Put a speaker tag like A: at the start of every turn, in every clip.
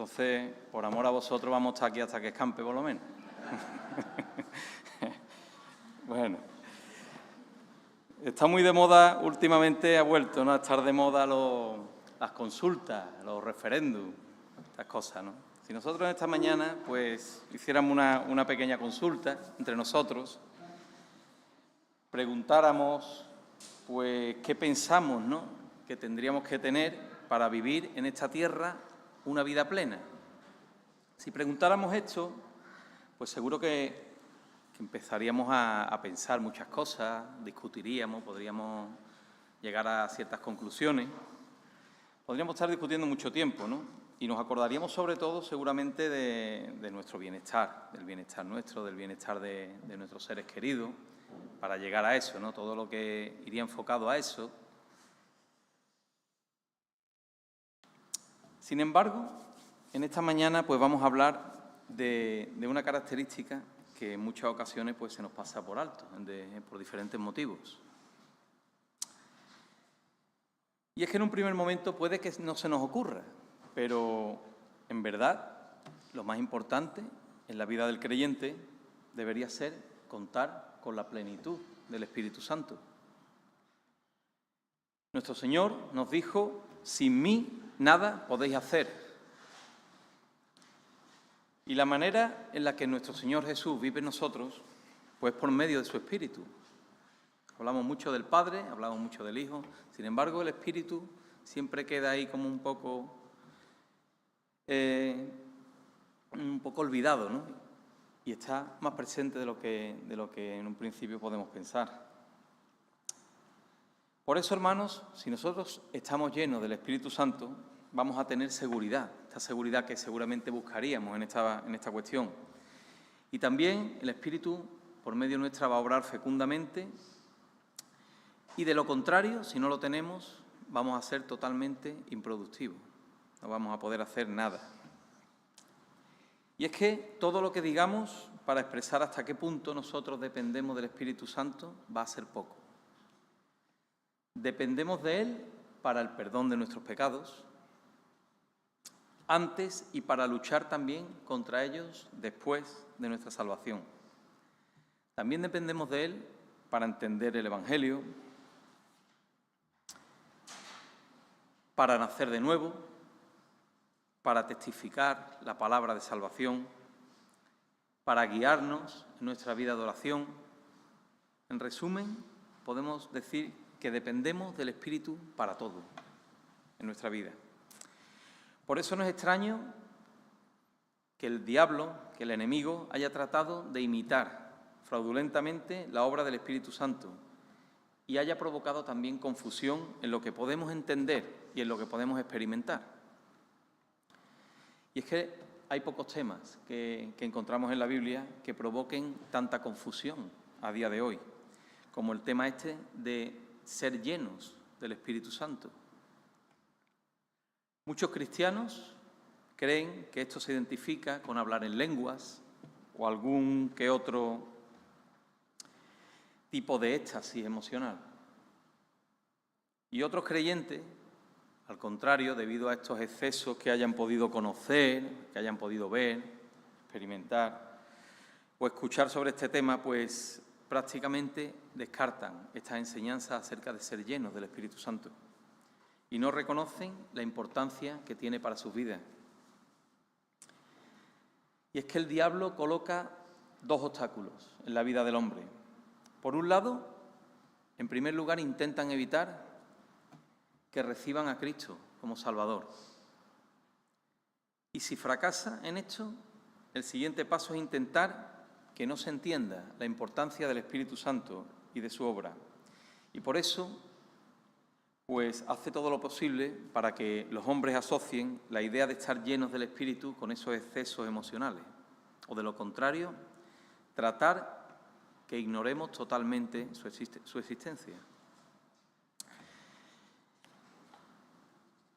A: Entonces, por amor a vosotros, vamos a estar aquí hasta que escampe, por lo menos. Bueno, está muy de moda últimamente, ha vuelto, ¿no?, a estar de moda las consultas, los referéndums, estas cosas, ¿no? Si nosotros esta mañana, pues, hiciéramos una pequeña consulta entre nosotros, preguntáramos, pues, qué pensamos, ¿no?, que tendríamos que tener para vivir en esta tierra una vida plena. Si preguntáramos esto, pues seguro que empezaríamos a pensar muchas cosas, discutiríamos, podríamos llegar a ciertas conclusiones. Podríamos estar discutiendo mucho tiempo, ¿no? Y nos acordaríamos sobre todo seguramente de nuestro bienestar, del bienestar nuestro, del bienestar de nuestros seres queridos, para llegar a eso, ¿no? Todo lo que iría enfocado a eso. Sin embargo, en esta mañana pues vamos a hablar de una característica que en muchas ocasiones pues se nos pasa por alto, por diferentes motivos. Y es que en un primer momento puede que no se nos ocurra, pero en verdad lo más importante en la vida del creyente debería ser contar con la plenitud del Espíritu Santo. Nuestro Señor nos dijo: sin mí nada podéis hacer. Y la manera en la que nuestro Señor Jesús vive en nosotros, pues por medio de su Espíritu. Hablamos mucho del Padre, hablamos mucho del Hijo, sin embargo el Espíritu siempre queda ahí como un poco olvidado, ¿no? Y está más presente de lo que en un principio podemos pensar. Por eso, hermanos, si nosotros estamos llenos del Espíritu Santo, vamos a tener seguridad, esta seguridad que seguramente buscaríamos en esta cuestión. Y también el Espíritu, por medio nuestra, va a obrar fecundamente, y de lo contrario, si no lo tenemos, vamos a ser totalmente improductivos, no vamos a poder hacer nada. Y es que todo lo que digamos para expresar hasta qué punto nosotros dependemos del Espíritu Santo va a ser poco. Dependemos de Él para el perdón de nuestros pecados, antes y para luchar también contra ellos después de nuestra salvación. También dependemos de Él para entender el Evangelio, para nacer de nuevo, para testificar la palabra de salvación, para guiarnos en nuestra vida de oración. En resumen, podemos decir que dependemos del Espíritu para todo en nuestra vida. Por eso no es extraño que el diablo, que el enemigo, haya tratado de imitar fraudulentamente la obra del Espíritu Santo y haya provocado también confusión en lo que podemos entender y en lo que podemos experimentar. Y es que hay pocos temas que encontramos en la Biblia que provoquen tanta confusión a día de hoy, como el tema este de ser llenos del Espíritu Santo. Muchos cristianos creen que esto se identifica con hablar en lenguas o algún que otro tipo de éxtasis emocional. Y otros creyentes, al contrario, debido a estos excesos que hayan podido conocer, que hayan podido ver, experimentar o escuchar sobre este tema, pues prácticamente descartan estas enseñanzas acerca de ser llenos del Espíritu Santo y no reconocen la importancia que tiene para sus vidas. Y es que el diablo coloca dos obstáculos en la vida del hombre. Por un lado, en primer lugar, intentan evitar que reciban a Cristo como Salvador. Y si fracasa en esto, el siguiente paso es intentar que no se entienda la importancia del Espíritu Santo y de su obra. Y por eso, pues hace todo lo posible para que los hombres asocien la idea de estar llenos del Espíritu con esos excesos emocionales. O de lo contrario, tratar que ignoremos totalmente su existencia.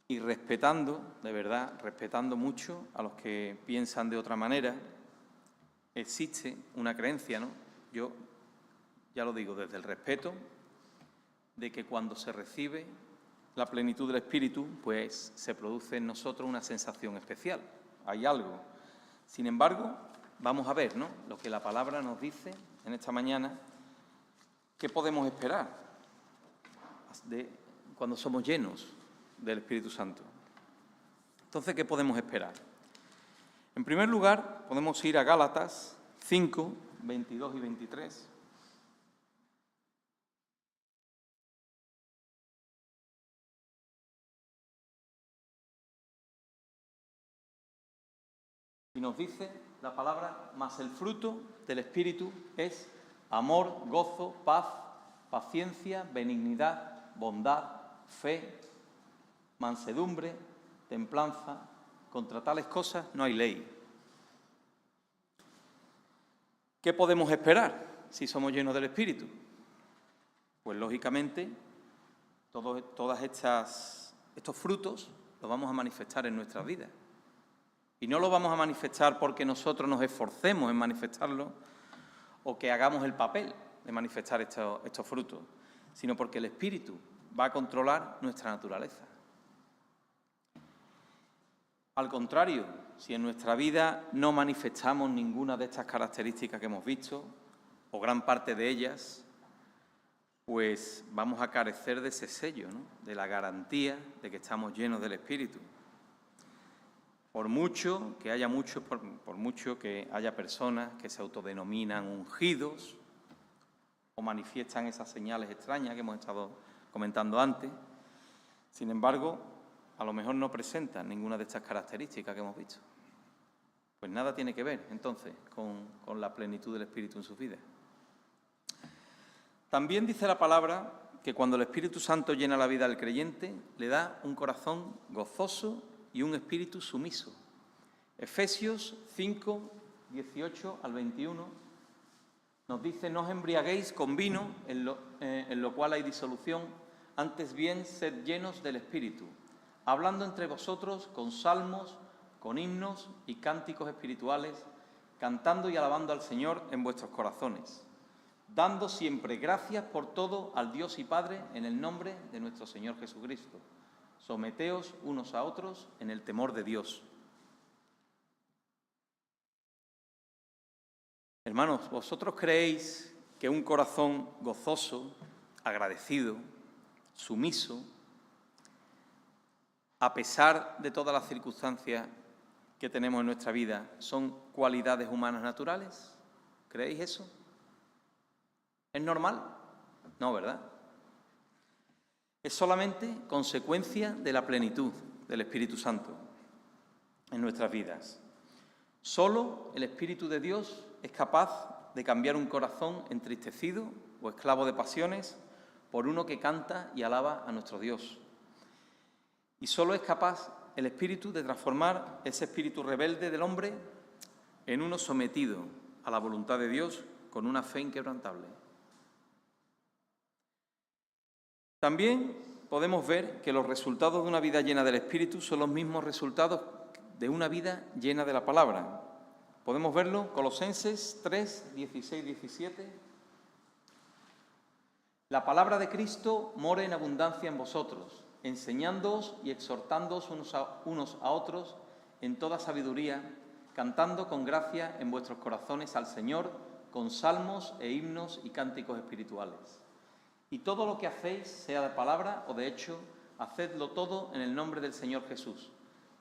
A: Y respetando, de verdad, respetando mucho a los que piensan de otra manera, existe una creencia, ¿no? Yo ya lo digo desde el respeto, de que cuando se recibe la plenitud del Espíritu, pues se produce en nosotros una sensación especial. hay algo. Sin embargo, vamos a ver, ¿no?, lo que la palabra nos dice en esta mañana, qué podemos esperar cuando somos llenos del Espíritu Santo. Entonces, ¿qué podemos esperar? En primer lugar, podemos ir a Gálatas 5, 22 y 23. Y nos dice la palabra: mas el fruto del Espíritu es amor, gozo, paz, paciencia, benignidad, bondad, fe, mansedumbre, templanza. Contra tales cosas no hay ley. ¿Qué podemos esperar si somos llenos del Espíritu? Pues lógicamente todos estos frutos los vamos a manifestar en nuestras vidas. Y no lo vamos a manifestar porque nosotros nos esforcemos en manifestarlo o que hagamos el papel de manifestar estos frutos, sino porque el Espíritu va a controlar nuestra naturaleza. Al contrario, si en nuestra vida no manifestamos ninguna de estas características que hemos visto, o gran parte de ellas, pues vamos a carecer de ese sello, ¿no?, de la garantía de que estamos llenos del Espíritu. Por mucho que haya personas que se autodenominan ungidos o manifiestan esas señales extrañas que hemos estado comentando antes, sin embargo, a lo mejor no presentan ninguna de estas características que hemos visto. Pues nada tiene que ver, entonces, con la plenitud del Espíritu en sus vidas. También dice la palabra que cuando el Espíritu Santo llena la vida del creyente, le da un corazón gozoso y un espíritu sumiso. Efesios 5, 18 al 21 nos dice: no os embriaguéis con vino, en lo cual hay disolución, antes bien sed llenos del Espíritu, hablando entre vosotros con salmos, con himnos y cánticos espirituales, cantando y alabando al Señor en vuestros corazones, dando siempre gracias por todo al Dios y Padre en el nombre de nuestro Señor Jesucristo. Someteos unos a otros en el temor de Dios. Hermanos, ¿vosotros creéis que un corazón gozoso, agradecido, sumiso, a pesar de todas las circunstancias que tenemos en nuestra vida, son cualidades humanas naturales? ¿Creéis eso? ¿Es normal? No, ¿verdad? Es solamente consecuencia de la plenitud del Espíritu Santo en nuestras vidas. Solo el Espíritu de Dios es capaz de cambiar un corazón entristecido o esclavo de pasiones por uno que canta y alaba a nuestro Dios. Y solo es capaz el Espíritu de transformar ese espíritu rebelde del hombre en uno sometido a la voluntad de Dios con una fe inquebrantable. También podemos ver que los resultados de una vida llena del Espíritu son los mismos resultados de una vida llena de la palabra. Podemos verlo, Colosenses 3, 16, 17. La palabra de Cristo more en abundancia en vosotros, enseñándoos y exhortándoos unos a otros en toda sabiduría, cantando con gracia en vuestros corazones al Señor, con salmos e himnos y cánticos espirituales. Y todo lo que hacéis, sea de palabra o de hecho, hacedlo todo en el nombre del Señor Jesús,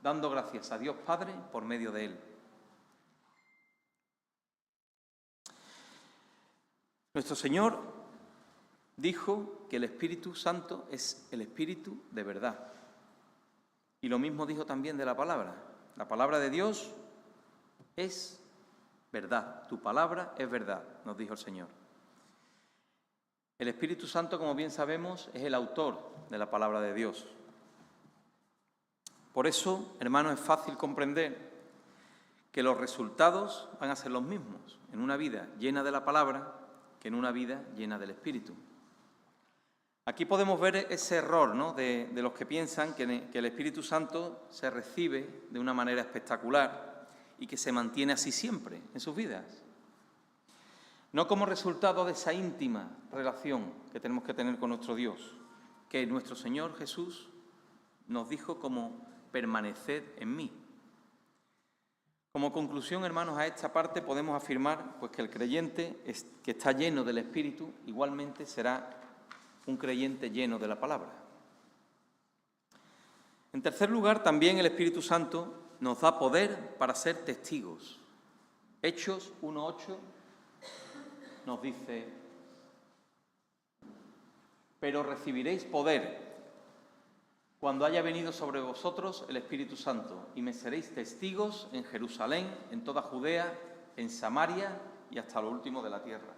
A: dando gracias a Dios Padre por medio de Él. Nuestro Señor dijo que el Espíritu Santo es el Espíritu de verdad. Y lo mismo dijo también de la palabra. La palabra de Dios es verdad. Tu palabra es verdad, nos dijo el Señor. El Espíritu Santo, como bien sabemos, es el autor de la palabra de Dios. Por eso, hermanos, es fácil comprender que los resultados van a ser los mismos en una vida llena de la palabra que en una vida llena del Espíritu. Aquí podemos ver ese error, ¿no?, de los que piensan que el Espíritu Santo se recibe de una manera espectacular y que se mantiene así siempre en sus vidas. No como resultado de esa íntima relación que tenemos que tener con nuestro Dios, que nuestro Señor Jesús nos dijo como permaneced en mí. Como conclusión, hermanos, a esta parte podemos afirmar pues, que el creyente que está lleno del Espíritu igualmente será un creyente lleno de la palabra. En tercer lugar, también el Espíritu Santo nos da poder para ser testigos. Hechos 1:8 nos dice: pero recibiréis poder cuando haya venido sobre vosotros el Espíritu Santo, y me seréis testigos en Jerusalén, en toda Judea, en Samaria y hasta lo último de la tierra.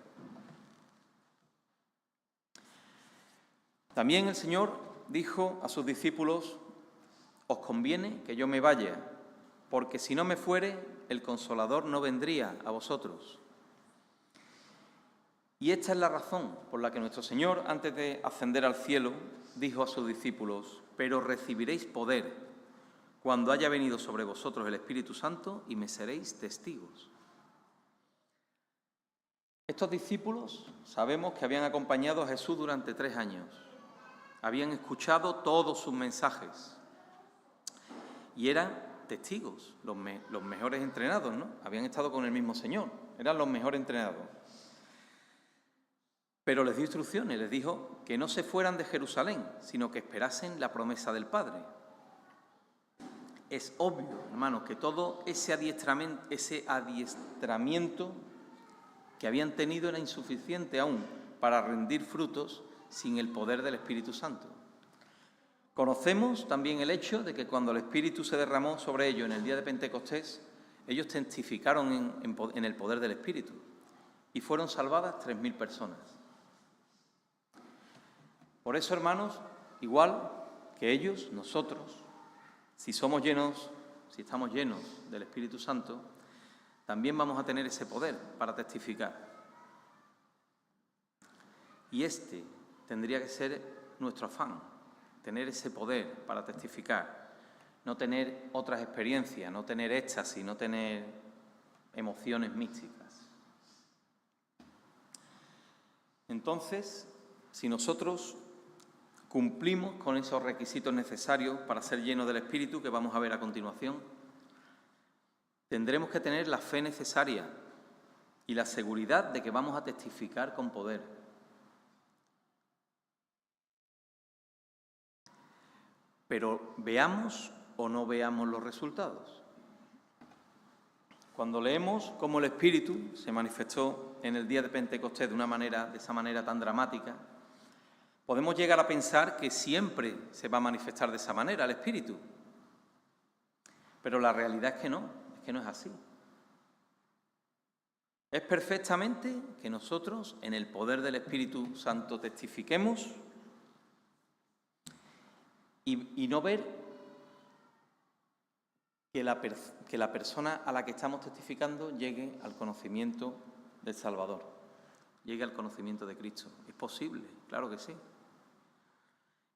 A: También el Señor dijo a sus discípulos: os conviene que yo me vaya, porque si no me fuere, el Consolador no vendría a vosotros. Y esta es la razón por la que nuestro Señor, antes de ascender al cielo, dijo a sus discípulos: pero recibiréis poder cuando haya venido sobre vosotros el Espíritu Santo y me seréis testigos. Estos discípulos sabemos que habían acompañado a Jesús durante 3 años. Habían escuchado todos sus mensajes y eran testigos, los mejores entrenados, ¿no? Habían estado con el mismo Señor, eran los mejores entrenados. Pero les dio instrucciones, les dijo que no se fueran de Jerusalén, sino que esperasen la promesa del Padre. Es obvio, hermanos, que todo ese adiestramiento que habían tenido era insuficiente aún para rendir frutos sin el poder del Espíritu Santo. Conocemos también el hecho de que cuando el Espíritu se derramó sobre ellos en el día de Pentecostés, ellos testificaron en el poder del Espíritu y fueron salvadas 3.000 personas. Por eso, hermanos, igual que ellos, nosotros, si estamos llenos del Espíritu Santo, también vamos a tener ese poder para testificar. Y este tendría que ser nuestro afán, tener ese poder para testificar, no tener otras experiencias, no tener éxtasis, no tener emociones místicas. Entonces, si nosotros cumplimos con esos requisitos necesarios para ser llenos del Espíritu, que vamos a ver a continuación, tendremos que tener la fe necesaria y la seguridad de que vamos a testificar con poder. Pero veamos o no veamos los resultados. Cuando leemos cómo el Espíritu se manifestó en el día de Pentecostés de esa manera tan dramática, podemos llegar a pensar que siempre se va a manifestar de esa manera el Espíritu. Pero la realidad es que no es así. Es perfectamente que nosotros, en el poder del Espíritu Santo, testifiquemos y no ver que la persona a la que estamos testificando llegue al conocimiento del Salvador, llegue al conocimiento de Cristo. Es posible, claro que sí.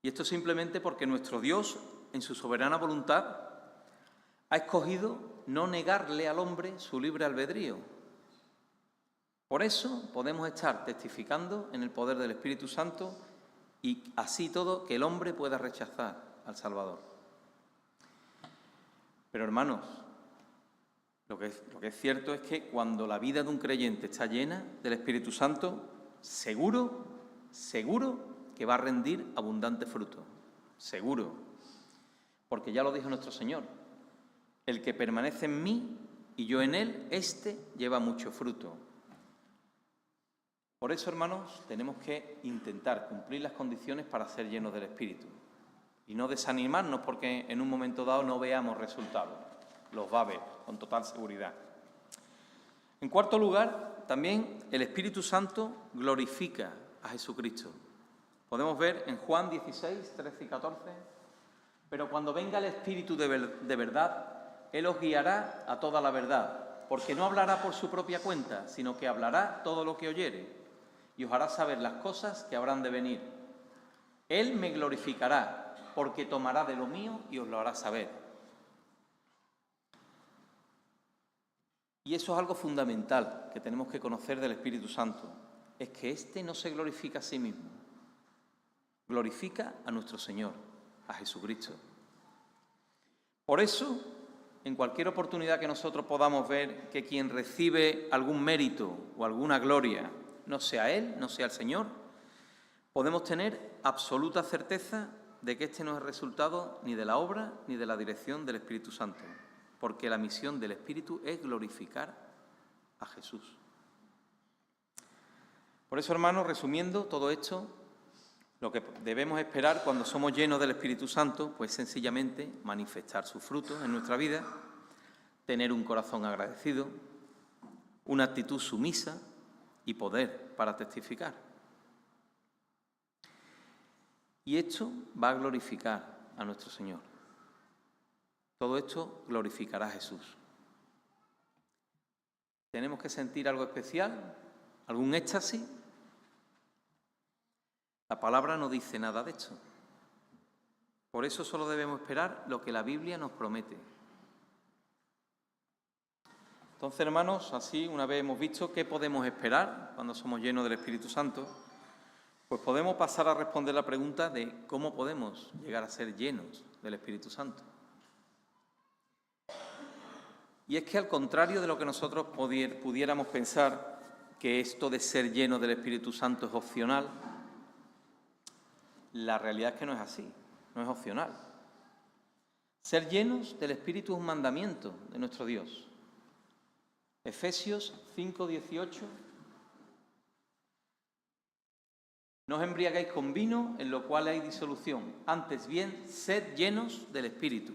A: Y esto simplemente porque nuestro Dios, en su soberana voluntad, ha escogido no negarle al hombre su libre albedrío. Por eso podemos estar testificando en el poder del Espíritu Santo y así todo que el hombre pueda rechazar al Salvador. Pero, hermanos, lo que es cierto es que cuando la vida de un creyente está llena del Espíritu Santo, seguro que va a rendir abundante fruto. Seguro. Porque ya lo dijo nuestro Señor: el que permanece en mí y yo en él, éste lleva mucho fruto. Por eso, hermanos, tenemos que intentar cumplir las condiciones para ser llenos del Espíritu. Y no desanimarnos porque en un momento dado no veamos resultados. Los va a ver, con total seguridad. En cuarto lugar, también el Espíritu Santo glorifica a Jesucristo. Podemos ver en Juan 16, 13 y 14. Pero cuando venga el Espíritu de verdad, Él os guiará a toda la verdad, porque no hablará por su propia cuenta, sino que hablará todo lo que oyere, y os hará saber las cosas que habrán de venir. Él me glorificará, porque tomará de lo mío y os lo hará saber. Y eso es algo fundamental que tenemos que conocer del Espíritu Santo, es que éste no se glorifica a sí mismo, glorifica a nuestro Señor, a Jesucristo. Por eso, en cualquier oportunidad que nosotros podamos ver que quien recibe algún mérito o alguna gloria no sea Él, no sea el Señor, podemos tener absoluta certeza de que este no es el resultado ni de la obra ni de la dirección del Espíritu Santo, porque la misión del Espíritu es glorificar a Jesús. Por eso, hermanos, resumiendo todo esto, lo que debemos esperar cuando somos llenos del Espíritu Santo, pues sencillamente manifestar sus frutos en nuestra vida, tener un corazón agradecido, una actitud sumisa y poder para testificar. Y esto va a glorificar a nuestro Señor. Todo esto glorificará a Jesús. ¿Tenemos que sentir algo especial? ¿Algún éxtasis? La palabra no dice nada de esto. Por eso solo debemos esperar lo que la Biblia nos promete. Entonces, hermanos, así una vez hemos visto qué podemos esperar cuando somos llenos del Espíritu Santo, pues podemos pasar a responder la pregunta de cómo podemos llegar a ser llenos del Espíritu Santo. Y es que al contrario de lo que nosotros pudiéramos pensar, que esto de ser lleno del Espíritu Santo es opcional, la realidad es que no es así, no es opcional. Ser llenos del Espíritu es un mandamiento de nuestro Dios. Efesios 5:18. No os embriaguéis con vino, en lo cual hay disolución. Antes bien, sed llenos del Espíritu.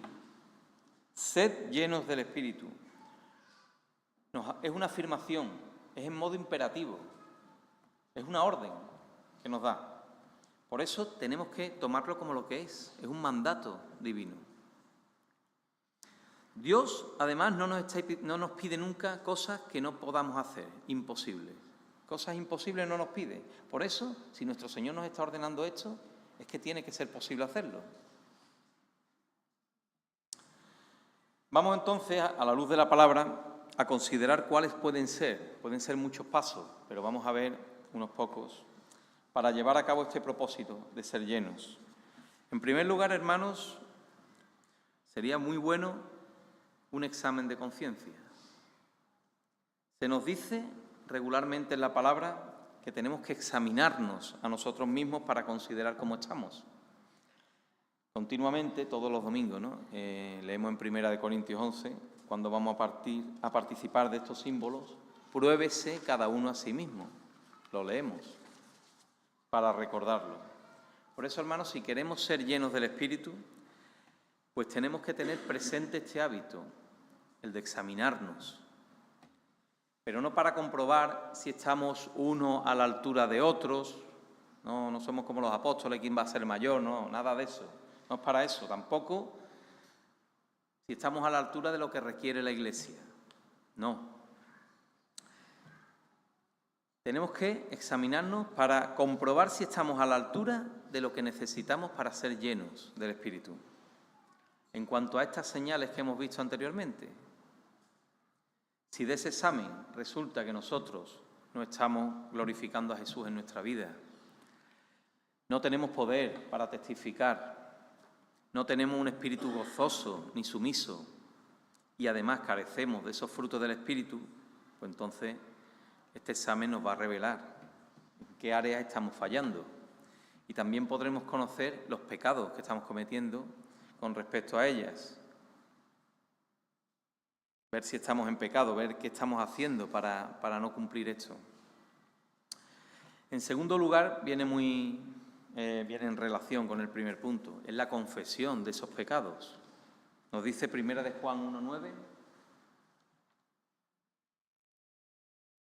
A: Sed llenos del Espíritu. Es una afirmación, es en modo imperativo, es una orden que nos da. Por eso tenemos que tomarlo como lo que es un mandato divino. Dios, además, no nos pide nunca cosas que no podamos hacer, imposibles. Cosas imposibles no nos pide. Por eso, si nuestro Señor nos está ordenando esto, es que tiene que ser posible hacerlo. Vamos entonces, a la luz de la palabra, a considerar cuáles pueden ser. Pueden ser muchos pasos, pero vamos a ver unos pocos para llevar a cabo este propósito de ser llenos. En primer lugar, hermanos, sería muy bueno un examen de conciencia. Se nos dice regularmente en la palabra que tenemos que examinarnos a nosotros mismos para considerar cómo estamos. Continuamente, todos los domingos, ¿no? Leemos en 1 Corintios 11, cuando vamos a participar de estos símbolos, pruébese cada uno a sí mismo. Lo leemos para recordarlo. Por eso, hermanos, si queremos ser llenos del Espíritu, pues tenemos que tener presente este hábito, el de examinarnos. Pero no para comprobar si estamos uno a la altura de otros, no somos como los apóstoles, quién va a ser mayor, no, nada de eso. No es para eso, tampoco si estamos a la altura de lo que requiere la Iglesia. No. Tenemos que examinarnos para comprobar si estamos a la altura de lo que necesitamos para ser llenos del Espíritu. En cuanto a estas señales que hemos visto anteriormente, si de ese examen resulta que nosotros no estamos glorificando a Jesús en nuestra vida, no tenemos poder para testificar, no tenemos un espíritu gozoso ni sumiso y además carecemos de esos frutos del Espíritu, pues entonces este examen nos va a revelar en qué áreas estamos fallando y también podremos conocer los pecados que estamos cometiendo con respecto a ellas. Ver si estamos en pecado, ver qué estamos haciendo para no cumplir esto. En segundo lugar, viene en relación con el primer punto, es la confesión de esos pecados. Nos dice 1 de Juan 1:9.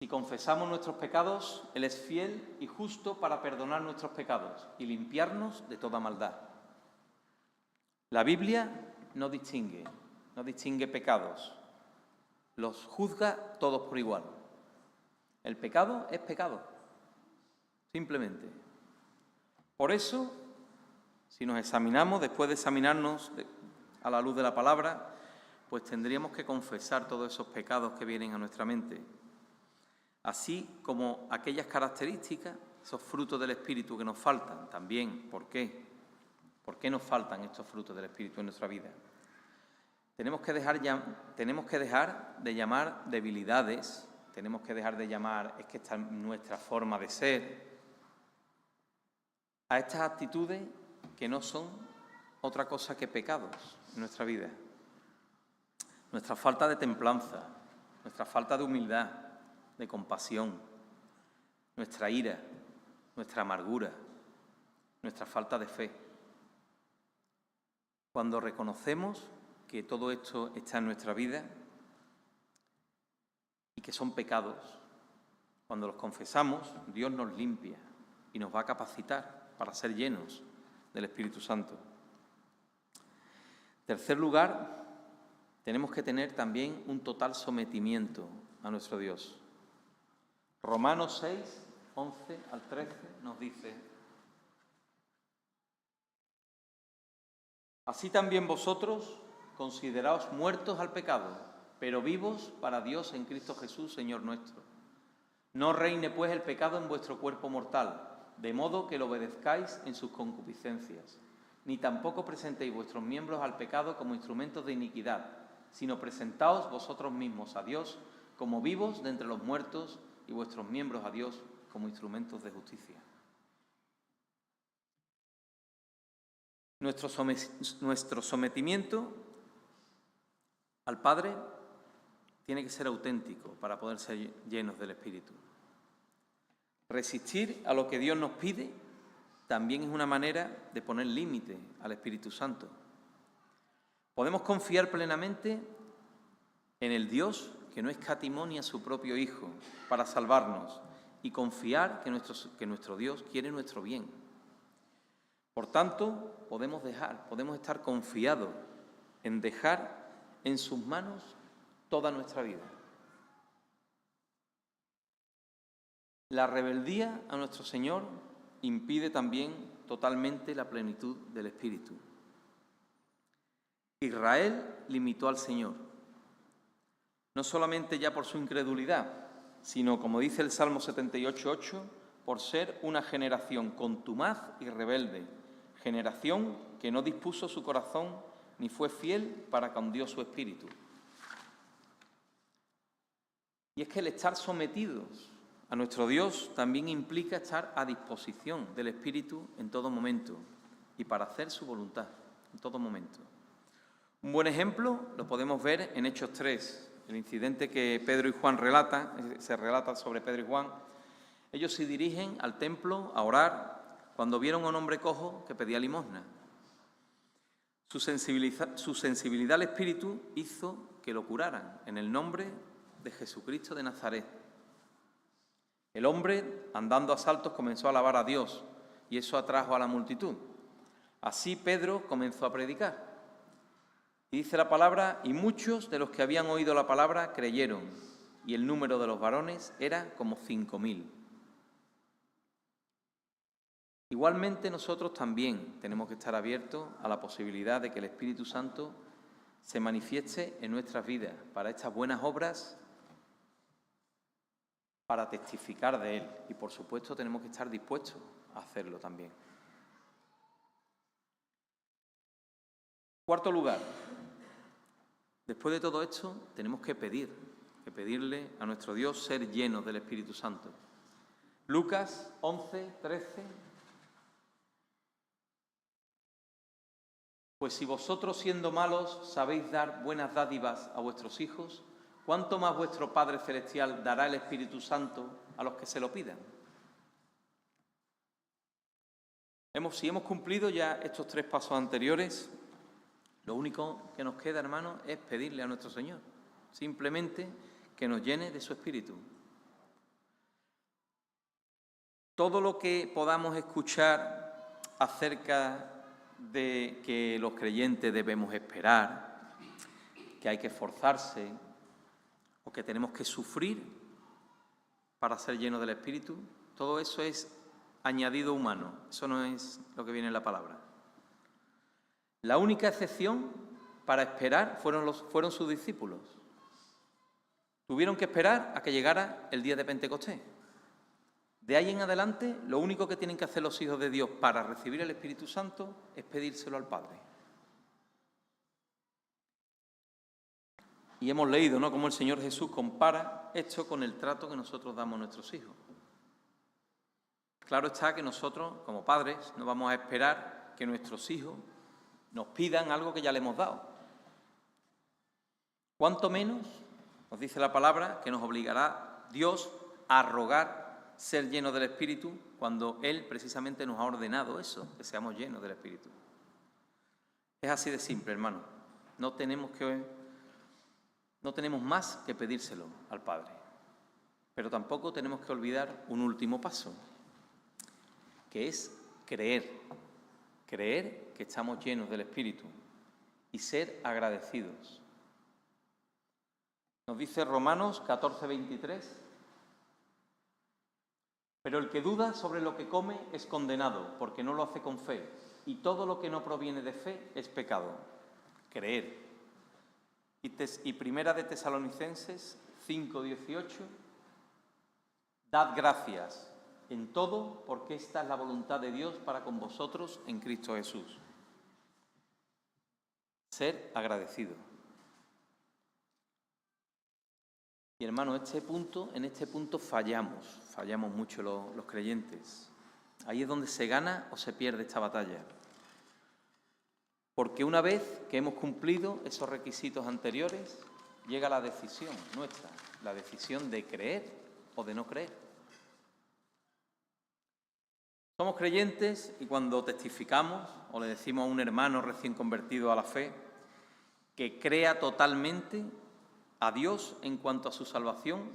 A: Si confesamos nuestros pecados, Él es fiel y justo para perdonar nuestros pecados y limpiarnos de toda maldad. La Biblia no distingue pecados, los juzga todos por igual. El pecado es pecado, simplemente. Por eso, si nos examinamos, después de examinarnos a la luz de la palabra, pues tendríamos que confesar todos esos pecados que vienen a nuestra mente, así como aquellas características, esos frutos del Espíritu que nos faltan también. ¿Por qué? ¿Por qué nos faltan estos frutos del Espíritu en nuestra vida? Tenemos que dejar de llamar debilidades, tenemos que dejar de llamar es que esta es nuestra forma de ser, a estas actitudes que no son otra cosa que pecados en nuestra vida. Nuestra falta de templanza, nuestra falta de humildad, de compasión, nuestra ira, nuestra amargura, nuestra falta de fe. Cuando reconocemos que todo esto está en nuestra vida y que son pecados, cuando los confesamos, Dios nos limpia y nos va a capacitar para ser llenos del Espíritu Santo. En tercer lugar, tenemos que tener también un total sometimiento a nuestro Dios. Romanos 6, 11 al 13 nos dice: así también vosotros consideraos muertos al pecado, pero vivos para Dios en Cristo Jesús, Señor nuestro. No reine pues el pecado en vuestro cuerpo mortal, de modo que lo obedezcáis en sus concupiscencias, ni tampoco presentéis vuestros miembros al pecado como instrumentos de iniquidad, sino presentaos vosotros mismos a Dios como vivos de entre los muertos y vuestros miembros a Dios como instrumentos de justicia. Nuestro sometimiento al Padre tiene que ser auténtico para poder ser llenos del Espíritu. Resistir a lo que Dios nos pide también es una manera de poner límite al Espíritu Santo. Podemos confiar plenamente en el Dios que no escatimó ni a su propio Hijo para salvarnos y confiar que nuestro Dios quiere nuestro bien. Por tanto, podemos estar confiados en dejar en sus manos toda nuestra vida. La rebeldía a nuestro Señor impide también totalmente la plenitud del Espíritu. Israel limitó al Señor, no solamente ya por su incredulidad, sino, como dice el Salmo 78:8, por ser una generación contumaz y rebelde, generación que no dispuso su corazón ni fue fiel para con Dios su espíritu. Y es que el estar sometidos a nuestro Dios también implica estar a disposición del Espíritu en todo momento y para hacer su voluntad en todo momento. Un buen ejemplo lo podemos ver en Hechos 3, el incidente que Pedro y Juan se relata sobre Pedro y Juan. Ellos se dirigen al templo a orar cuando vieron a un hombre cojo que pedía limosna. Su sensibilidad al Espíritu hizo que lo curaran en el nombre de Jesucristo de Nazaret. El hombre, andando a saltos, comenzó a alabar a Dios y eso atrajo a la multitud. Así Pedro comenzó a predicar. Y dice la palabra, y muchos de los que habían oído la palabra creyeron, y el número de los varones era como 5.000. Igualmente nosotros también tenemos que estar abiertos a la posibilidad de que el Espíritu Santo se manifieste en nuestras vidas para estas buenas obras, para testificar de Él. Y por supuesto tenemos que estar dispuestos a hacerlo también. Cuarto lugar, después de todo esto tenemos que pedirle a nuestro Dios ser llenos del Espíritu Santo. Lucas 11:13. Pues si vosotros siendo malos sabéis dar buenas dádivas a vuestros hijos, ¿cuánto más vuestro Padre Celestial dará el Espíritu Santo a los que se lo pidan? Si hemos cumplido ya estos 3 pasos anteriores, lo único que nos queda, hermanos, es pedirle a nuestro Señor, simplemente que nos llene de su Espíritu. Todo lo que podamos escuchar acerca de que los creyentes debemos esperar, que hay que esforzarse o que tenemos que sufrir para ser llenos del Espíritu, todo eso es añadido humano, eso no es lo que viene en la palabra. La única excepción para esperar fueron sus discípulos. Tuvieron que esperar a que llegara el día de Pentecostés. De ahí en adelante, lo único que tienen que hacer los hijos de Dios para recibir el Espíritu Santo es pedírselo al Padre. Y hemos leído, ¿no?, cómo el Señor Jesús compara esto con el trato que nosotros damos a nuestros hijos. Claro está que nosotros, como padres, no vamos a esperar que nuestros hijos nos pidan algo que ya le hemos dado. Cuanto menos, nos dice la palabra, que nos obligará Dios a rogar ser llenos del Espíritu cuando Él precisamente nos ha ordenado eso, que seamos llenos del Espíritu. Es así de simple, hermano. No tenemos más que pedírselo al Padre. Pero tampoco tenemos que olvidar un último paso, que es creer. Creer que estamos llenos del Espíritu y ser agradecidos. Nos dice Romanos 14:23, pero el que duda sobre lo que come es condenado, porque no lo hace con fe, y todo lo que no proviene de fe es pecado. Creer. Y Primera de Tesalonicenses 5:18, dad gracias en todo, porque esta es la voluntad de Dios para con vosotros en Cristo Jesús. Ser agradecido. Y hermano, en este punto fallamos mucho los creyentes. Ahí es donde se gana o se pierde esta batalla. Porque una vez que hemos cumplido esos requisitos anteriores, llega la decisión nuestra, la decisión de creer o de no creer. Somos creyentes y cuando testificamos o le decimos a un hermano recién convertido a la fe que crea totalmente a Dios en cuanto a su salvación,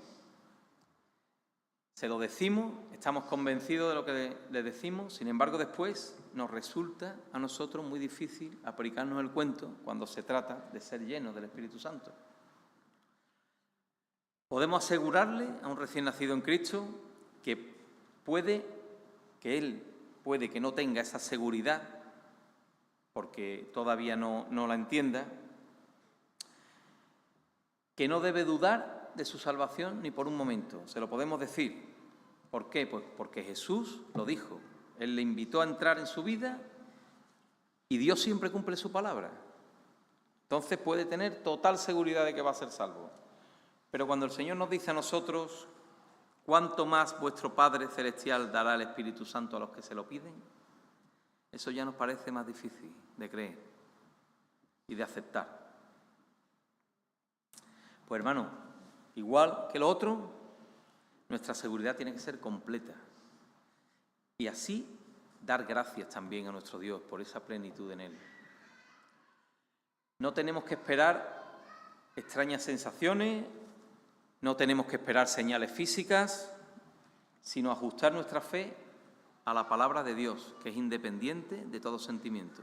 A: se lo decimos, estamos convencidos de lo que le decimos, sin embargo después nos resulta a nosotros muy difícil aplicarnos el cuento cuando se trata de ser llenos del Espíritu Santo. Podemos asegurarle a un recién nacido en Cristo que él puede que no tenga esa seguridad porque todavía no la entienda, que no debe dudar de su salvación ni por un momento. Se lo podemos decir. ¿Por qué? Pues porque Jesús lo dijo. Él le invitó a entrar en su vida y Dios siempre cumple su palabra. Entonces puede tener total seguridad de que va a ser salvo. Pero cuando el Señor nos dice a nosotros, ¿cuánto más vuestro Padre Celestial dará el Espíritu Santo a los que se lo piden? Eso ya nos parece más difícil de creer y de aceptar. Pues hermano, igual que lo otro, nuestra seguridad tiene que ser completa. Y así dar gracias también a nuestro Dios por esa plenitud en Él. No tenemos que esperar extrañas sensaciones, no tenemos que esperar señales físicas, sino ajustar nuestra fe a la palabra de Dios, que es independiente de todo sentimiento.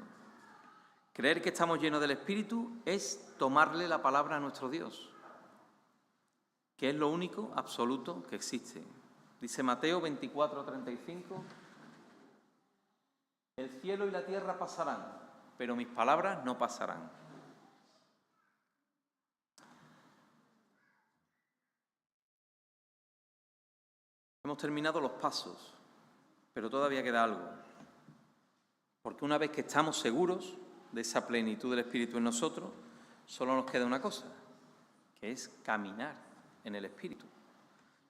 A: Creer que estamos llenos del Espíritu es tomarle la palabra a nuestro Dios, que es lo único absoluto que existe. Dice Mateo 24:35, el cielo y la tierra pasarán, pero mis palabras no pasarán. Hemos terminado los pasos, pero todavía queda algo. Porque una vez que estamos seguros de esa plenitud del Espíritu en nosotros, solo nos queda una cosa, que es caminar en el Espíritu.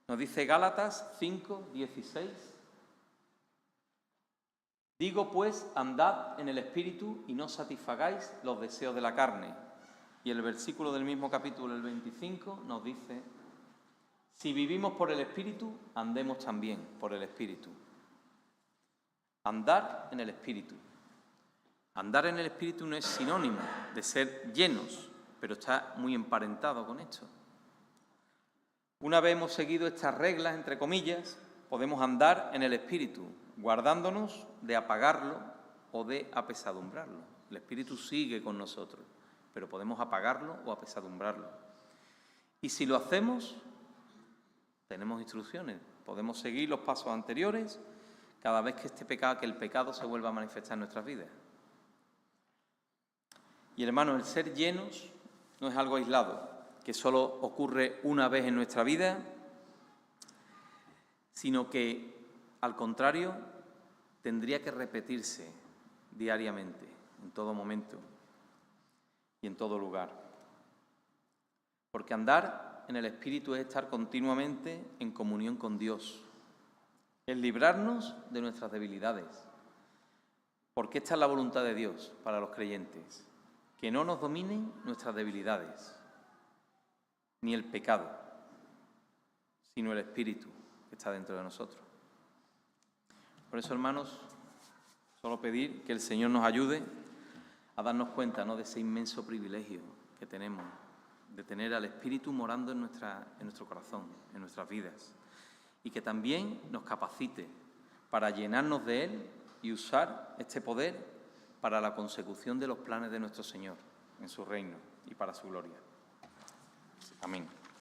A: Nos dice Gálatas 5:16. Digo pues, andad en el Espíritu y no satisfagáis los deseos de la carne. Y el versículo del mismo capítulo, el 25, nos dice, si vivimos por el Espíritu, andemos también por el Espíritu. Andar en el Espíritu. Andar en el Espíritu no es sinónimo de ser llenos, pero está muy emparentado con esto. Una vez hemos seguido estas reglas, entre comillas, podemos andar en el Espíritu, guardándonos de apagarlo o de apesadumbrarlo. El Espíritu sigue con nosotros, pero podemos apagarlo o apesadumbrarlo. Y si lo hacemos, tenemos instrucciones. Podemos seguir los pasos anteriores cada vez que el pecado se vuelva a manifestar en nuestras vidas. Y hermanos, el ser llenos no es algo aislado, que solo ocurre una vez en nuestra vida, sino que, al contrario, tendría que repetirse diariamente, en todo momento y en todo lugar. Porque andar en el Espíritu es estar continuamente en comunión con Dios, es librarnos de nuestras debilidades. Porque esta es la voluntad de Dios para los creyentes, que no nos dominen nuestras debilidades, ni el pecado, sino el Espíritu que está dentro de nosotros. Por eso, hermanos, solo pedir que el Señor nos ayude a darnos cuenta, ¿no?, de ese inmenso privilegio que tenemos de tener al Espíritu morando en nuestro corazón, en nuestras vidas, y que también nos capacite para llenarnos de Él y usar este poder para la consecución de los planes de nuestro Señor en su reino y para su gloria. Amén.